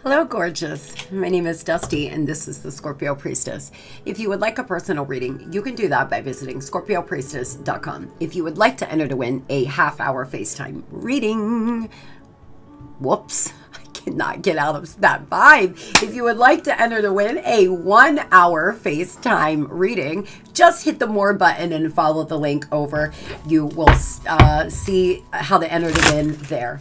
Hello, gorgeous. My name is Dusty, and this is the Scorpio Priestess. If you would like a personal reading, you can do that by visiting ScorpioPriestess.com. If you would like to enter to win a half-hour FaceTime reading, whoops, I cannot get out of that vibe. If you would like to enter to win a 1-hour FaceTime reading, just hit the more button and follow the link over. You will see how to enter to win there.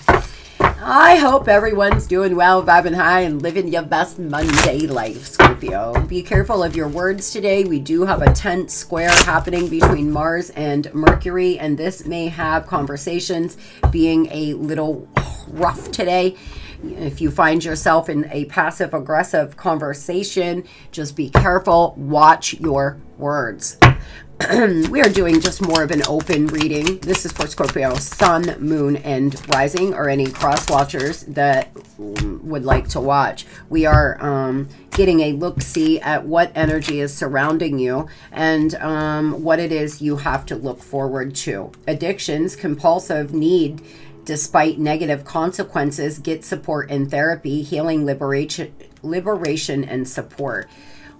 I hope everyone's doing well, vibing high, and living your best Monday life, Scorpio. Be careful of your words today. We do have a tense square happening between Mars and Mercury, and this may have conversations being a little rough today. If you find yourself in a passive-aggressive conversation, just be careful. Watch your words. We are doing just more of an open reading. This is for Scorpio, Sun, Moon, and Rising, or any cross watchers that would like to watch. We are getting a look-see at what energy is surrounding you and what it is you have to look forward to. Addictions, compulsive need, despite negative consequences, get support in therapy, healing, liberation, and support.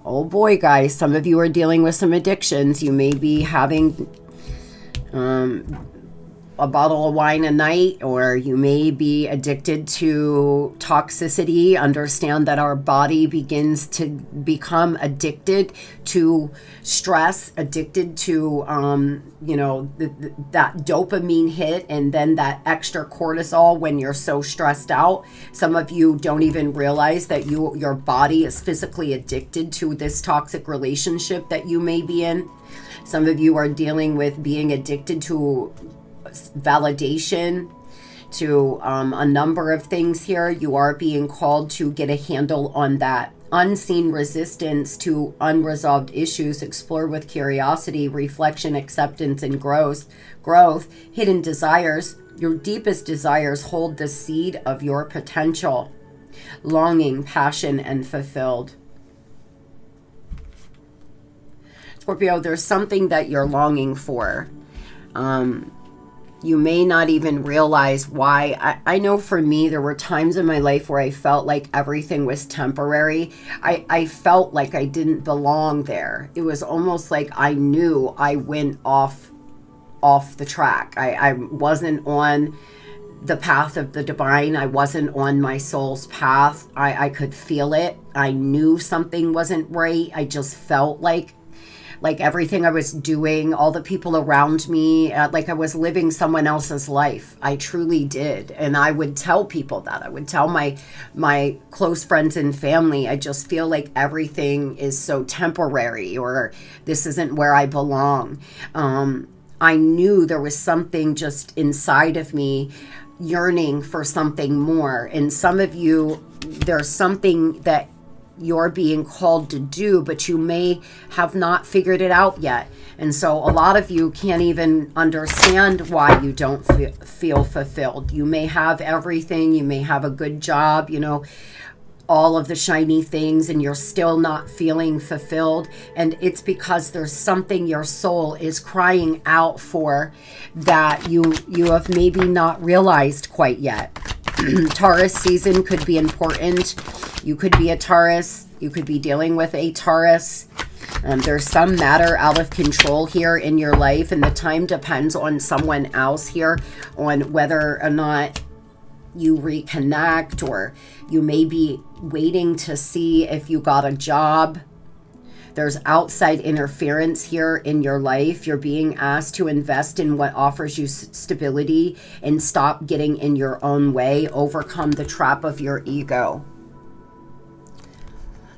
Oh boy, guys, some of you are dealing with some addictions. You may be having a bottle of wine a night, or you may be addicted to toxicity. Understand that our body begins to become addicted to stress, addicted to, you know, that dopamine hit, and then that extra cortisol when you're so stressed out. Some of you don't even realize that your body is physically addicted to this toxic relationship that you may be in. Some of you are dealing with being addicted to validation, to a number of things here. You are being called to get a handle on that unseen resistance to unresolved issues. Explore with curiosity, reflection, acceptance, and growth. Hidden desires. Your deepest desires hold the seed of your potential. Longing, passion, and fulfilled. Scorpio, there's something that you're longing for. You may not even realize why. I know for me, there were times in my life where I felt like everything was temporary. I felt like I didn't belong there. It was almost like I knew I went off the track. I wasn't on the path of the divine. I wasn't on my soul's path. I could feel it. I knew something wasn't right. I just felt like everything I was doing, all the people around me, like I was living someone else's life. I truly did. And I would tell people that. I would tell my close friends and family, I just feel like everything is so temporary, or this isn't where I belong. I knew there was something just inside of me yearning for something more. And some of you, there's something that you're being called to do, but you may have not figured it out yet. And so a lot of you can't even understand why you don't feel fulfilled. You may have everything. You may have a good job, you know, all of the shiny things, and you're still not feeling fulfilled. And it's because there's something your soul is crying out for that you have maybe not realized quite yet. Taurus season could be important. You could be a Taurus. You could be dealing with a Taurus. There's some matter out of control here in your life, and the time depends on someone else here, on whether or not you reconnect, or you may be waiting to see if you got a job. There's outside interference here in your life. You're being asked to invest in what offers you stability and stop getting in your own way. Overcome the trap of your ego.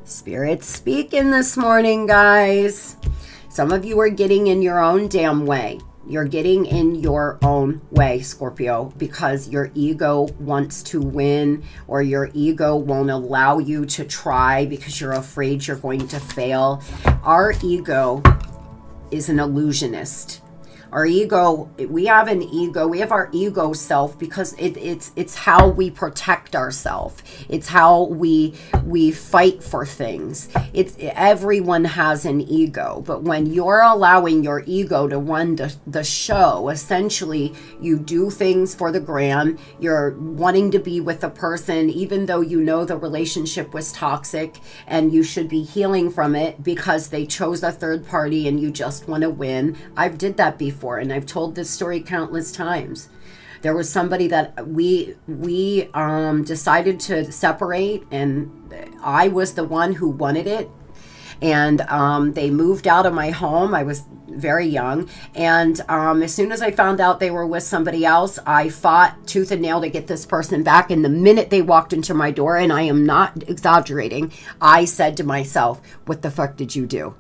Spirit's speaking this morning, guys. Some of you are getting in your own damn way. You're getting in your own way, Scorpio, because your ego wants to win, or your ego won't allow you to try because you're afraid you're going to fail. Our ego is an illusionist. Our ego, we have an ego, we have our ego self because it's how we protect ourselves. It's how we fight for things. Everyone has an ego, but when you're allowing your ego to run the show, essentially you do things for the gram, you're wanting to be with a person even though you know the relationship was toxic and you should be healing from it because they chose a third party and you just want to win. I've did that before. And I've told this story countless times. There was somebody that we decided to separate, and I was the one who wanted it. And they moved out of my home. I was very young. And as soon as I found out they were with somebody else, I fought tooth and nail to get this person back. And the minute they walked into my door, and I am not exaggerating, I said to myself, what the fuck did you do?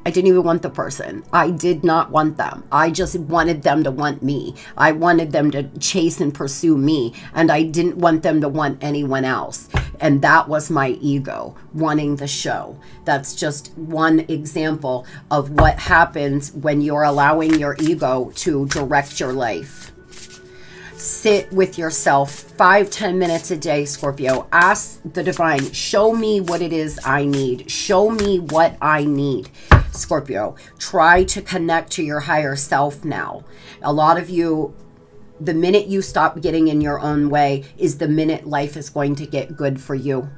I didn't even want the person. I did not want them. I just wanted them to want me. I wanted them to chase and pursue me. And I didn't want them to want anyone else. And that was my ego wanting the show. That's just one example of what happens when you're allowing your ego to direct your life. Sit with yourself 5-10 minutes a day, Scorpio. Ask the divine, show me what it is I need. Show me what I need, Scorpio. Try to connect to your higher self now. A lot of you, the minute you stop getting in your own way is the minute life is going to get good for you.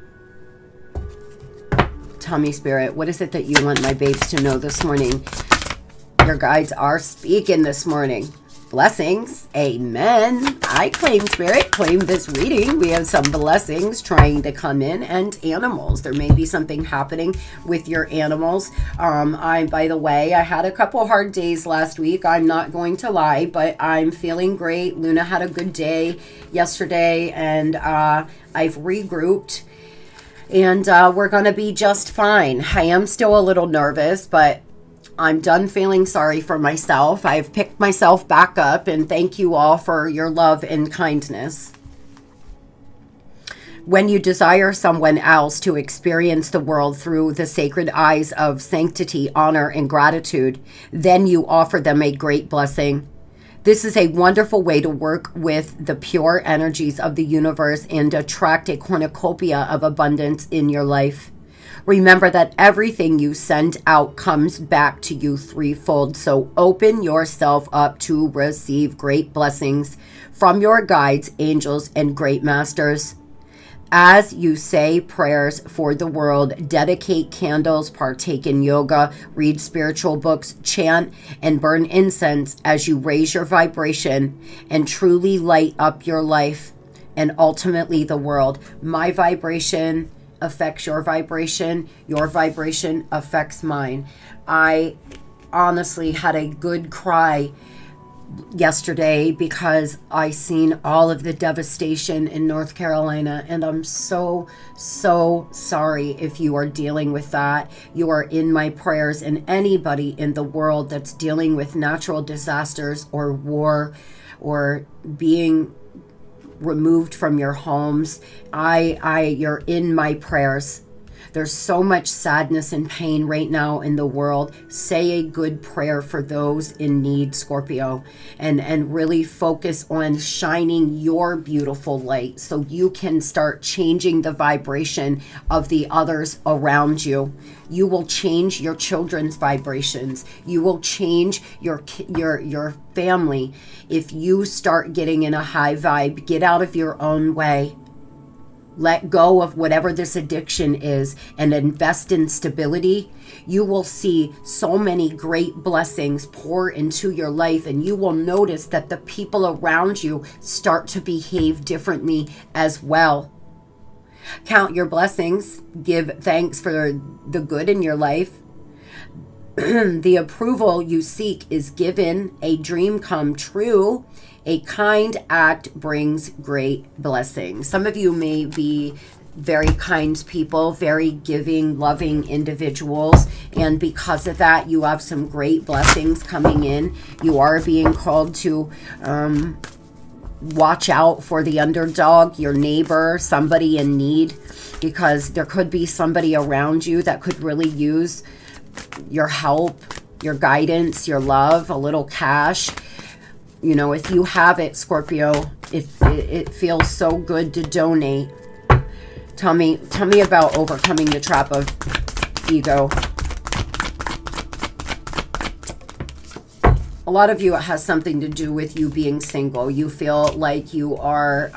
Tell me, Spirit, what is it that you want my babes to know this morning? Your guides are speaking this morning. Blessings. Amen. I claim, Spirit, claim this reading. We have some blessings trying to come in, and animals. There may be something happening with your animals. By the way, I had a couple hard days last week. I'm not going to lie, but I'm feeling great. Luna had a good day yesterday, and I've regrouped. And we're going to be just fine. I am still a little nervous, but I'm done feeling sorry for myself. I've picked myself back up, and thank you all for your love and kindness. When you desire someone else to experience the world through the sacred eyes of sanctity, honor, and gratitude, then you offer them a great blessing. This is a wonderful way to work with the pure energies of the universe and attract a cornucopia of abundance in your life. Remember that everything you send out comes back to you threefold. So open yourself up to receive great blessings from your guides, angels, and great masters. As you say prayers for the world, dedicate candles, partake in yoga, read spiritual books, chant, and burn incense as you raise your vibration and truly light up your life and ultimately the world. My vibration affects your vibration affects mine. I honestly had a good cry yesterday because I seen all of the devastation in North Carolina, and I'm so sorry if you are dealing with that. You are in my prayers, and anybody in the world that's dealing with natural disasters or war or being removed from your homes, you're in my prayers. There's so much sadness and pain right now in the world. Say a good prayer for those in need, Scorpio, and really focus on shining your beautiful light so you can start changing the vibration of the others around you. You will change your children's vibrations. You will change your family if you start getting in a high vibe. Get out of your own way. Let go of whatever this addiction is and invest in stability. You will see so many great blessings pour into your life, and you will notice that the people around you start to behave differently as well. Count your blessings. Give thanks for the good in your life. The approval you seek is given. A dream come true. A kind act brings great blessings. Some of you may be very kind people, very giving, loving individuals, and because of that, you have some great blessings coming in. You are being called to watch out for the underdog, your neighbor, somebody in need, because there could be somebody around you that could really use your help, your guidance, your love, a little cash. You know, if you have it, Scorpio, it feels so good to donate. Tell me about overcoming the trap of ego. A lot of you, it has something to do with you being single. You feel like you are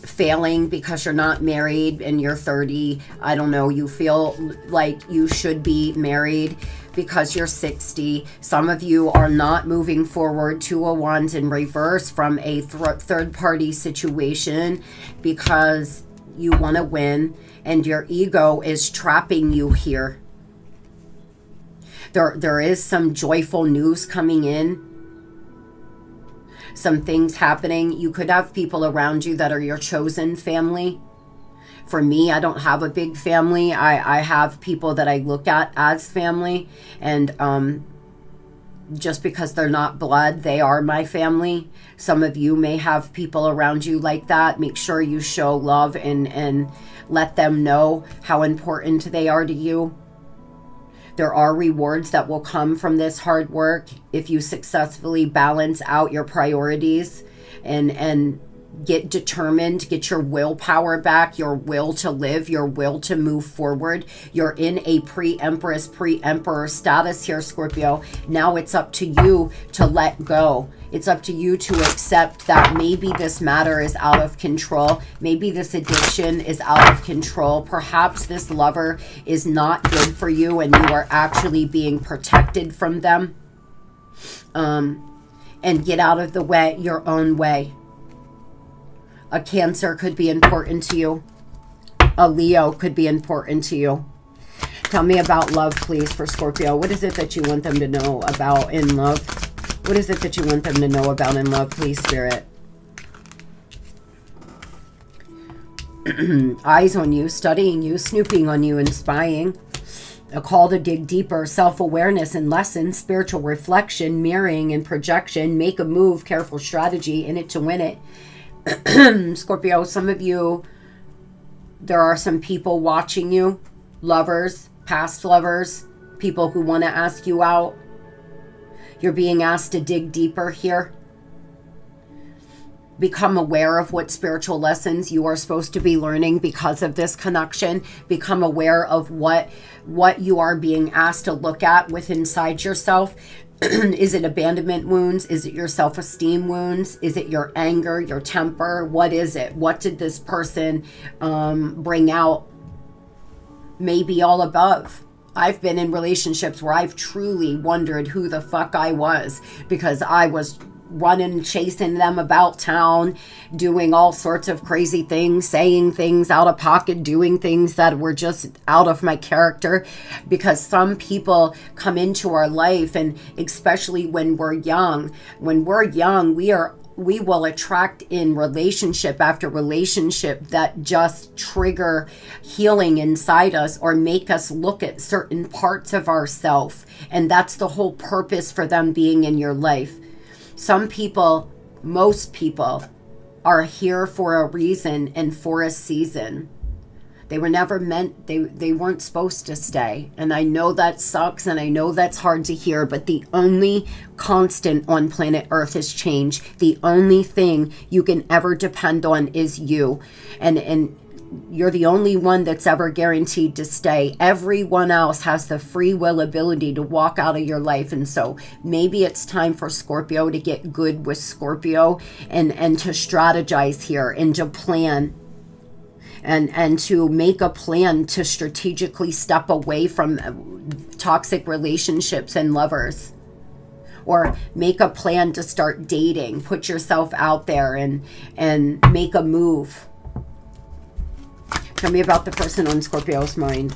failing because you're not married and you're 30. I don't know. You feel like you should be married because you're 60. Some of you are not moving forward. 201s in reverse from a third-party situation because you want to win and your ego is trapping you here. There is some joyful news coming in. Some things happening. You could have people around you that are your chosen family. For me, I don't have a big family. I have people that I look at as family. And just because they're not blood, they are my family. Some of you may have people around you like that. Make sure you show love and let them know how important they are to you. There are rewards that will come from this hard work if you successfully balance out your priorities and get determined, get your willpower back, your will to live, your will to move forward. You're in a pre-empress, pre-emperor status here, Scorpio. Now it's up to you to let go. It's up to you to accept that maybe this matter is out of control. Maybe this addiction is out of control. Perhaps this lover is not good for you and you are actually being protected from them. And get out of the way, your own way. A Cancer could be important to you. A Leo could be important to you. Tell me about love, please, for Scorpio. What is it that you want them to know about in love? What is it that you want them to know about in love, please, Spirit? Eyes on you, studying you, snooping on you, and spying. A call to dig deeper, self-awareness and lessons, spiritual reflection, mirroring and projection. Make a move, careful strategy, in it to win it. Scorpio, some of you, there are some people watching you. Lovers, past lovers, people who want to ask you out. You're being asked to dig deeper here. Become aware of what spiritual lessons you are supposed to be learning because of this connection. Become aware of what you are being asked to look at within inside yourself. Is it abandonment wounds? Is it your self-esteem wounds? Is it your anger, your temper? What is it? What did this person bring out? Maybe all above. I've been in relationships where I've truly wondered who the fuck I was because I was running, chasing them about town, doing all sorts of crazy things, saying things out of pocket, doing things that were just out of my character, because some people come into our life, and especially when we're young, we will attract in relationship after relationship that just trigger healing inside us or make us look at certain parts of ourselves. And that's the whole purpose for them being in your life. Some people, most people, are here for a reason and for a season. They were never meant, they weren't supposed to stay. And I know that sucks and I know that's hard to hear, but the only constant on planet Earth is change. The only thing you can ever depend on is you. And you're the only one that's ever guaranteed to stay. Everyone else has the free will ability to walk out of your life. And so maybe it's time for Scorpio to get good with Scorpio and to strategize here and to plan. And to make a plan to strategically step away from toxic relationships and lovers. Or make a plan to start dating. Put yourself out there and make a move. Tell me about the person on Scorpio's mind.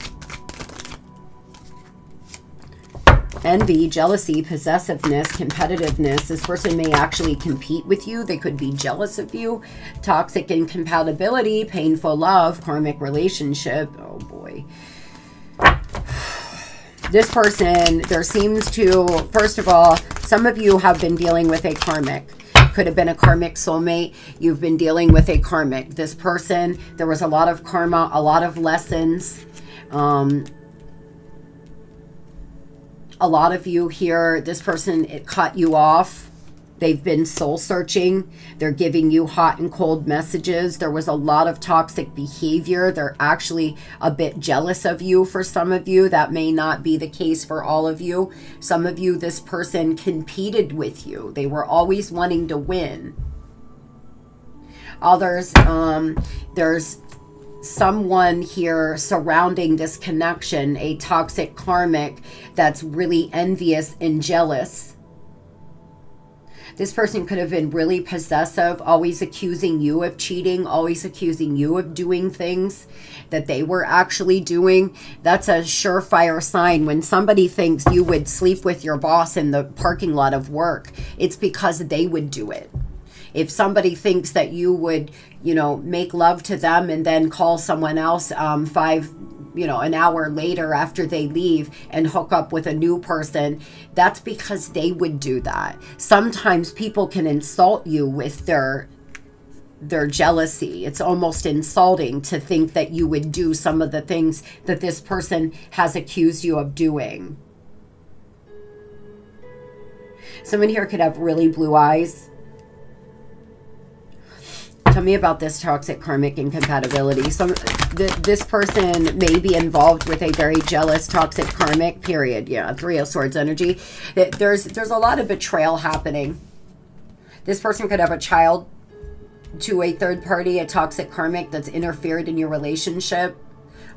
Envy, jealousy, possessiveness, competitiveness. This person may actually compete with you. They could be jealous of you. Toxic incompatibility, painful love, karmic relationship. Oh boy. This person, there seems to, first of all, some of you have been dealing with a karmic. Could have been a karmic soulmate. You've been dealing with a karmic. This person, there was a lot of karma, a lot of lessons. A lot of you here, this person, it cut you off. They've been soul searching. They're giving you hot and cold messages. There was a lot of toxic behavior. They're actually a bit jealous of you for some of you. That may not be the case for all of you. Some of you, this person competed with you. They were always wanting to win. Others, there's someone here surrounding this connection, a toxic karmic that's really envious and jealous. This person could have been really possessive, always accusing you of cheating, always accusing you of doing things that they were actually doing. That's a surefire sign. When somebody thinks you would sleep with your boss in the parking lot of work, it's because they would do it. If somebody thinks that you would, you know, make love to them and then call someone else an hour later after they leave and hook up with a new person, that's because they would do that. Sometimes people can insult you with their jealousy. It's almost insulting to think that you would do some of the things that this person has accused you of doing. Someone here could have really blue eyes. Tell me about this toxic karmic incompatibility. This person may be involved with a very jealous toxic karmic, period. Yeah, Three of Swords energy. There's a lot of betrayal happening. This person could have a child to a third party, a toxic karmic that's interfered in your relationship.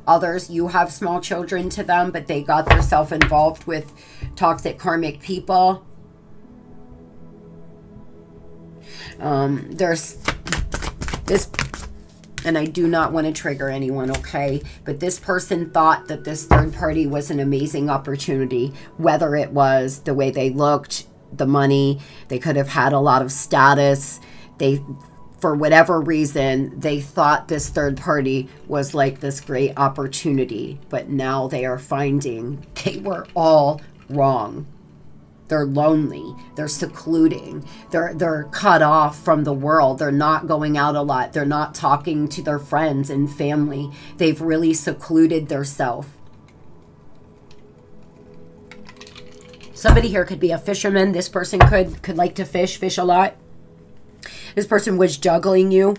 Others, you have small children to them, but they got themselves involved with toxic karmic people. There's this, and I do not want to trigger anyone, okay? But this person thought that this third party was an amazing opportunity, whether it was the way they looked, the money, they could have had a lot of status. For whatever reason, they thought this third party was like this great opportunity, but now they are finding they were all wrong. They're lonely. They're secluding. They're cut off from the world. They're not going out a lot. They're not talking to their friends and family. They've really secluded themselves. Somebody here could be a fisherman. This person could like to fish a lot. This person was juggling you.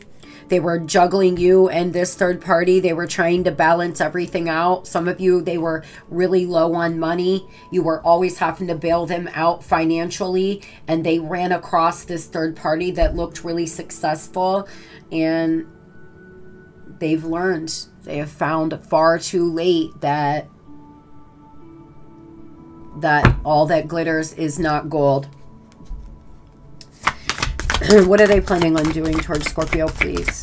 They were juggling you and this third party. They were trying to balance everything out. Some of you, they were really low on money. You were always having to bail them out financially. And they ran across this third party that looked really successful. And they've learned. They have found far too late that all that glitters is not gold. What are they planning on doing towards Scorpio, please?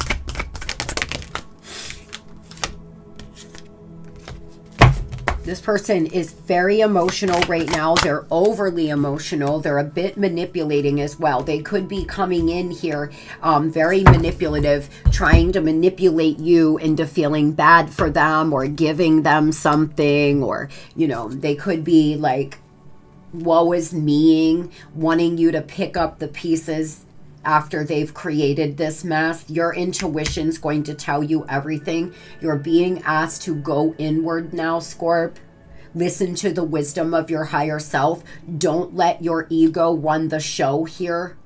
This person is very emotional right now. They're overly emotional. They're a bit manipulating as well. They could be coming in here very manipulative, trying to manipulate you into feeling bad for them or giving them something, or, you know, they could be like, woe is meing, wanting you to pick up the pieces after they've created this mess. Your intuition's going to tell you everything. You're being asked to go inward now, Scorp. Listen to the wisdom of your higher self. Don't let your ego run the show here.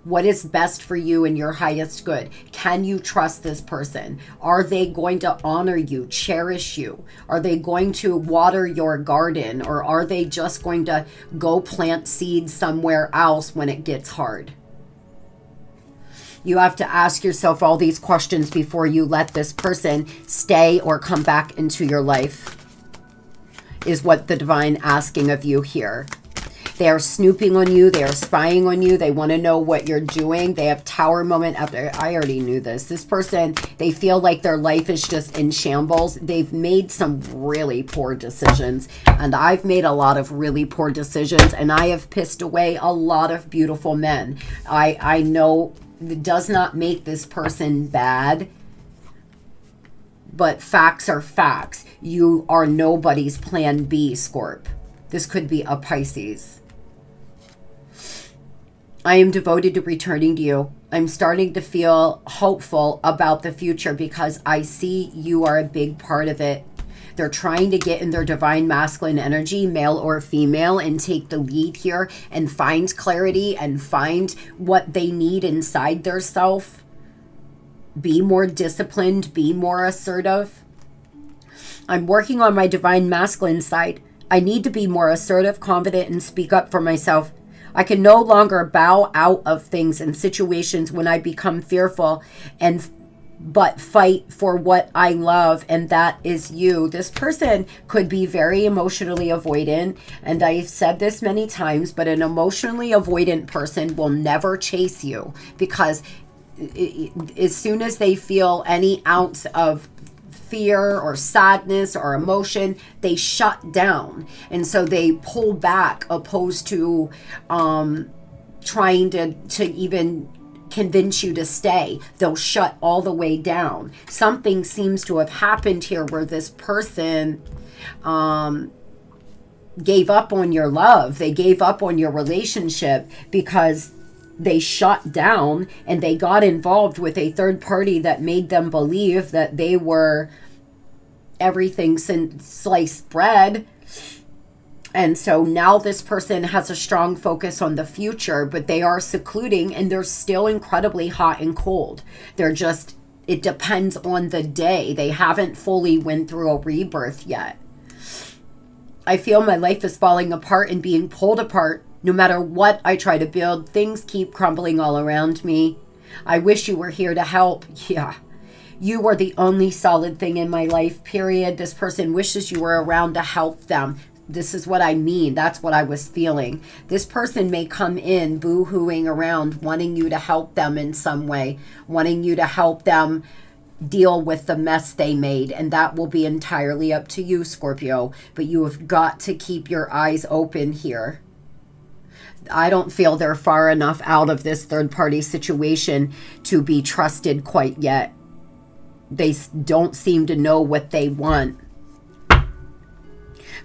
What is best for you and your highest good? Can you trust this person? Are they going to honor you, cherish you? Are they going to water your garden? Or are they just going to go plant seeds somewhere else when it gets hard? You have to ask yourself all these questions before you let this person stay or come back into your life, is what the divine asking of you here. They are snooping on you. They are spying on you. They want to know what you're doing. They have tower moment after. I already knew this. This person, they feel like their life is just in shambles. They've made some really poor decisions. And I've made a lot of really poor decisions. And I have pissed away a lot of beautiful men. I know it does not make this person bad. But facts are facts. You are nobody's plan B, Scorp. This could be a Pisces. I am devoted to returning to you. I'm starting to feel hopeful about the future because I see you are a big part of it. They're trying to get in their divine masculine energy, male or female, and take the lead here and find clarity and find what they need inside their self. Be more disciplined, be more assertive. I'm working on my divine masculine side. I need to be more assertive, confident, and speak up for myself. I can no longer bow out of things and situations when I become fearful but fight for what I love, and that is you. This person could be very emotionally avoidant, and I've said this many times, but an emotionally avoidant person will never chase you, because as soon as they feel any ounce of fear or sadness or emotion, they shut down, and so they pull back, opposed to trying to even convince you to stay. They'll shut all the way down. Something seems to have happened here where this person gave up on your love. They gave up on your relationship because they shut down and they got involved with a third party that made them believe that they were everything since sliced bread. And so now this person has a strong focus on the future, but they are secluding, and they're still incredibly hot and cold. They're just, it depends on the day. They haven't fully went through a rebirth yet. I feel my life is falling apart and being pulled apart. No matter what I try to build, things keep crumbling all around me. I wish you were here to help. Yeah. You were the only solid thing in my life, period. This person wishes you were around to help them. This is what I mean. That's what I was feeling. This person may come in boo-hooing around, wanting you to help them in some way, wanting you to help them deal with the mess they made. And that will be entirely up to you, Scorpio. But you have got to keep your eyes open here. I don't feel they're far enough out of this third-party situation to be trusted quite yet. They don't seem to know what they want.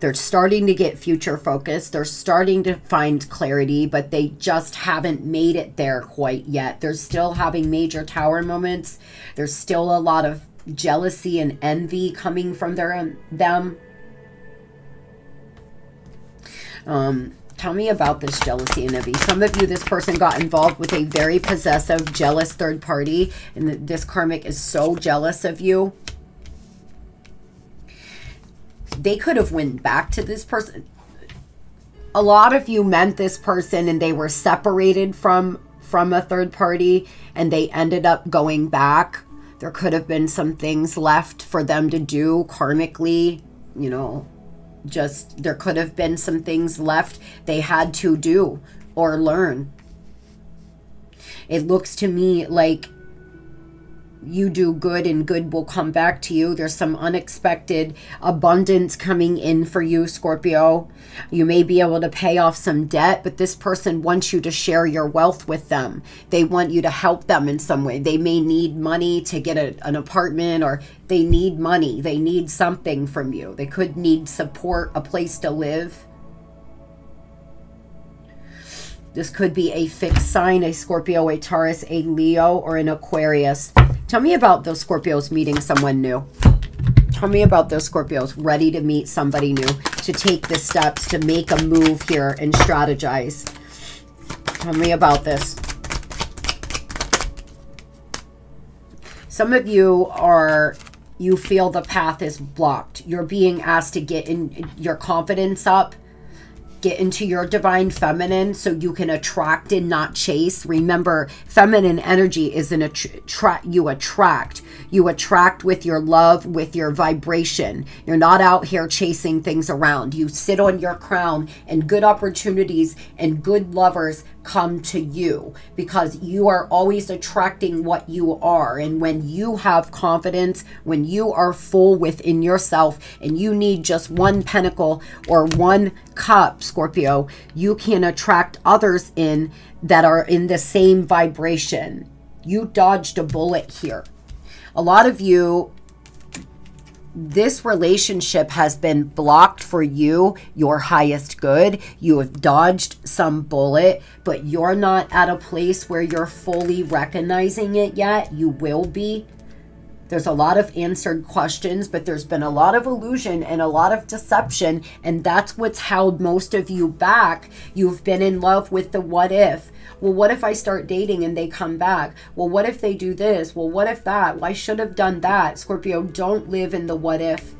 They're starting to get future focused. They're starting to find clarity, but they just haven't made it there quite yet. They're still having major tower moments. There's still a lot of jealousy and envy coming from them. Tell me about this jealousy and envy. Some of you, this person got involved with a very possessive, jealous third party, and this karmic is so jealous of you. They could have went back to this person. A lot of you met this person and they were separated from a third party, and they ended up going back. There could have been some things left for them to do karmically, you know, just there could have been some things left they had to do or learn. It looks to me like you do good and good will come back to you. There's some unexpected abundance coming in for you, Scorpio. You may be able to pay off some debt, but this person wants you to share your wealth with them. They want you to help them in some way. They may need money to get an apartment, or they need money. They need something from you. They could need support, a place to live. This could be a fixed sign, a Scorpio, a Taurus, a Leo, or an Aquarius. Tell me about those Scorpios meeting someone new. Tell me about those Scorpios ready to meet somebody new, to take the steps, to make a move here and strategize. Tell me about this. Some of you you feel the path is blocked. You're being asked to get in your confidence up. Get into your divine feminine so you can attract and not chase. Remember, feminine energy is you attract. You attract with your love, with your vibration. You're not out here chasing things around. You sit on your crown, and good opportunities and good lovers come to you, because you are always attracting what you are. And when you have confidence, when you are full within yourself, and you need just one pentacle or one cup, Scorpio, you can attract others in that are in the same vibration. You dodged a bullet here. A lot of you, this relationship has been blocked for you, your highest good. You have dodged some bullet, but you're not at a place where you're fully recognizing it yet. You will be. There's a lot of answered questions, but there's been a lot of illusion and a lot of deception, and that's what's held most of you back. You've been in love with the what if. Well, what if I start dating and they come back? Well, what if they do this? Well, what if that? Well, I should have done that. Scorpio, don't live in the what if.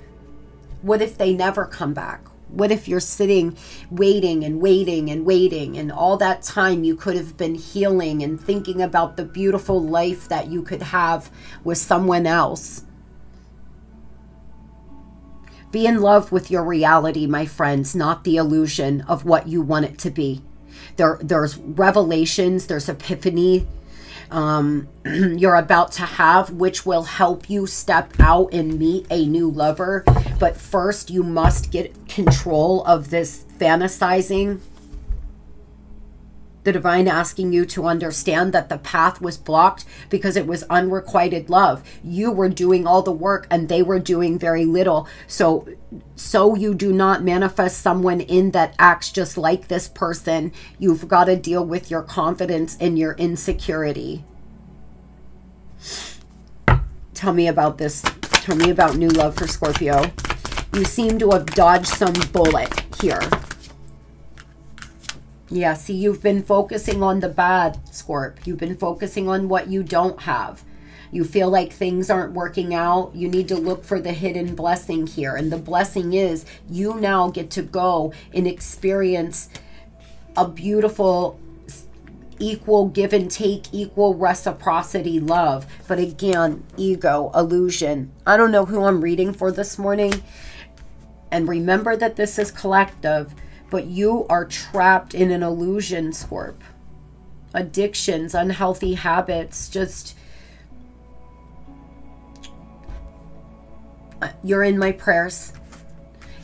What if they never come back? What if you're sitting waiting and waiting and waiting, and all that time you could have been healing and thinking about the beautiful life that you could have with someone else? Be in love with your reality, my friends, not the illusion of what you want it to be. There's revelations, there's epiphany you're about to have, which will help you step out and meet a new lover. But first, you must get control of this fantasizing. The divine asking you to understand that the path was blocked because it was unrequited love. You were doing all the work and they were doing very little. So you do not manifest someone in that acts just like this person. You've got to deal with your confidence and your insecurity. Tell me about this. Tell me about new love for Scorpio. You seem to have dodged some bullet here. Yeah, see, you've been focusing on the bad, Scorp. You've been focusing on what you don't have. You feel like things aren't working out. You need to look for the hidden blessing here. And the blessing is you now get to go and experience a beautiful, equal give and take, equal reciprocity love. But again, ego, illusion. I don't know who I'm reading for this morning. And remember that this is collective. But you are trapped in an illusion, Scorp. Addictions, unhealthy habits, just... You're in my prayers.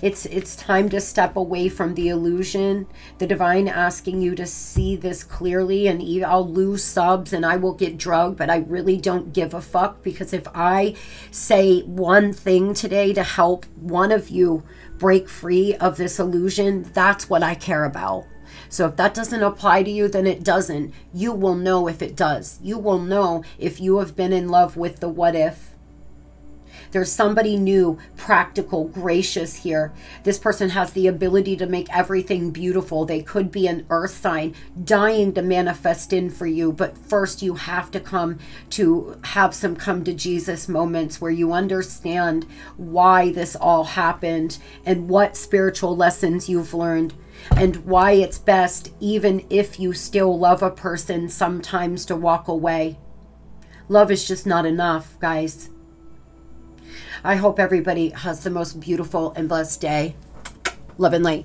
It's time to step away from the illusion. The divine asking you to see this clearly, and I'll lose subs and I will get drugged, but I really don't give a fuck, because if I say one thing today to help one of you break free of this illusion, that's what I care about. So if that doesn't apply to you, then it doesn't. You will know if it does. You will know if you have been in love with the what if. There's somebody new, practical, gracious here. This person has the ability to make everything beautiful. They could be an earth sign dying to manifest in for you. But first you have to have some come to Jesus moments where you understand why this all happened and what spiritual lessons you've learned, and why it's best, even if you still love a person, sometimes to walk away. Love is just not enough, guys. I hope everybody has the most beautiful and blessed day. Love and light.